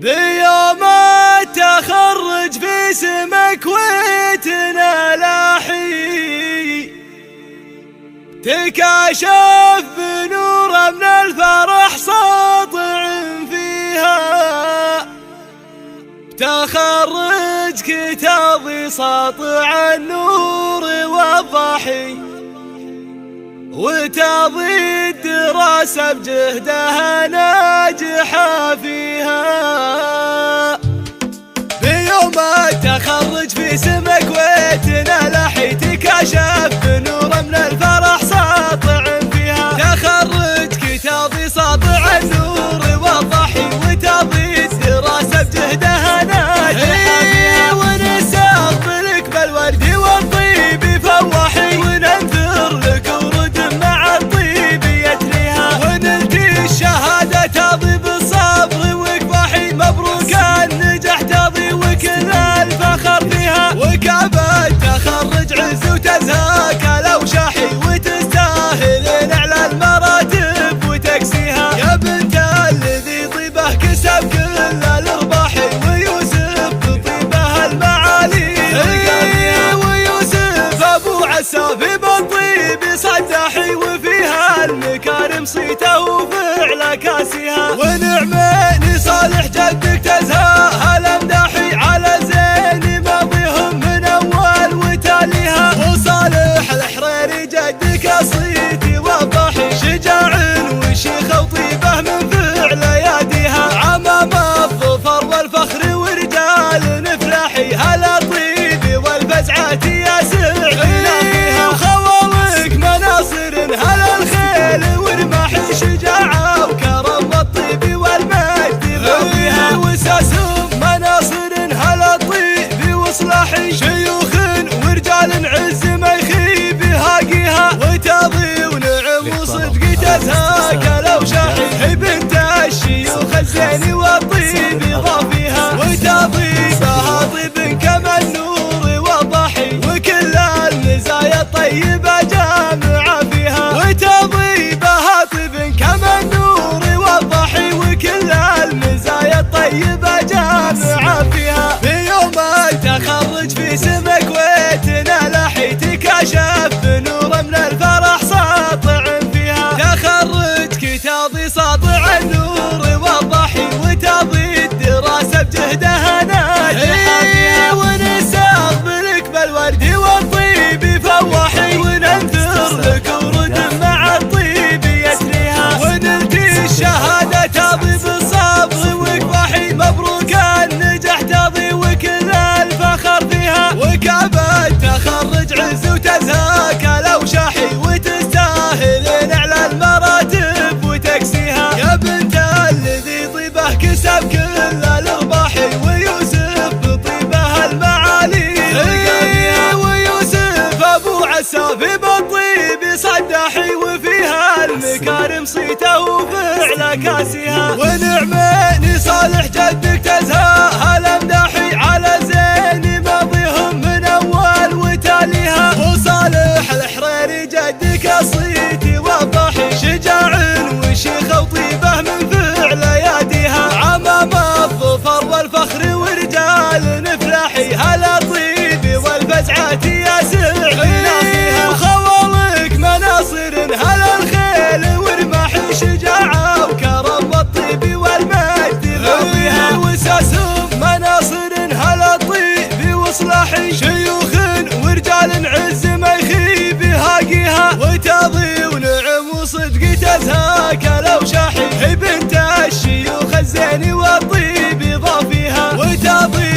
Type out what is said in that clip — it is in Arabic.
بيوم التخرج في سمك وتنلاحي تكاشف بنور من الفرح ساطع فيها، تخرجك تضي ساطع النور والضحي، وتضي الدراسة بجهدها ناجحة فيها. بيوم التخرج في سمك وتنلاحي تكاشف بنور من الفرح ساطع فيها، تخرجك تضي ساطع النور والضحي، وتضي الدراسة بجهدها ناجحة فيها. ونستقبلك بالورد والطيب فوحي، وننثر لك ورد مع الطيب يتليها، ونلتي الشهادة تضي بالصبر وكفحي، مبروك النجاح تضي وكل الفخر فيها. وكابة تخرج عز وتزهاك لو شاحي، وتستاهل نعلى المراتب وتكسيها. يا بنت الذي طيبه كسب كل الارباح، ويوسف بطيبه المعالي ويوسف ابو عساف بالطيب صداحي، وفيها المكارم صيته وفعل كاسيها. ونعمين صالح جدك تزهاها الامداحي، على زين ماضيهم من اول وتاليها. وصالح الحريري جدك صيتي وضحي، شجاع وشيخ وطيبه من فعل يديها. عمام الظفر والفخر ورجال نفلاحي، هلا طيب والفزعات يا سعينا فيها. وخوالك مناصر هلا الخيل ورماحي، شجاعه وكرم والطيب والمجد فيها. وساسهم مناصر هلا الطيب وصلاحي، شيوخ ورجال عز ما يخيب هاقيها. وتضي ونعم وصدق تزهاك لو شاحي، بنت الشيوخ الزين والطيب ضافيها. وتضي بها طيب كما النور والضحي، وكل المزايا الطيبة جامعة فيها. وتضي بها طيب كما النور والضحي، وكل المزايا الطيبة جامعة فيها. في يوم التخرج في سمك وتنلاحي تكاشف بنور من الفرح ساطع فيها، تخرجك تضي ساطع النور والضحي، وتضي الدراسة بجهدها ناجحة فيها. ونستقبلك بالورد والطيب فوحي، وننثر لك ورد مع الطيب يتليها. ونلتي الشهادة تضي بالصبر وكفحي، مبروك النجاح تضي وكل الفخر فيها. وكابة تخرج عز وتزهاك لو شاحي، وتستاهل نعلى المراتب وتكسيها. يا بنت الذي طيبه كسب كل الارباح، ويوسف بطيبه المعالي ويوسف ابو عساف بالطيب صداحي، وفيها المكارم صيته وفعل كاسيها. ونعمين صالح جدك تزهاها الامداحي، على زين ماضيهم من اول وتاليها. وصالح الحريري جدك صيتي والضحي، شجاع وشيخ وطيبه من فعل يديها. عمام الظفر والفخر ورجال نفلاحي، هلا طيب والفزعات يا سعينا فيها. وخوالك مناصر هلا الخيل ورماحي، شجاعه وكرم والطيب والمجد فيها. وساسهم مناصر هلا الطيب وصلاحي، شيوخ ورجال عز ما يخيب هاقيها. وتضي ونعم وصدق تزهاك لو شاحي، بنت الشيوخ الزين والطيب ضافيها. وتضي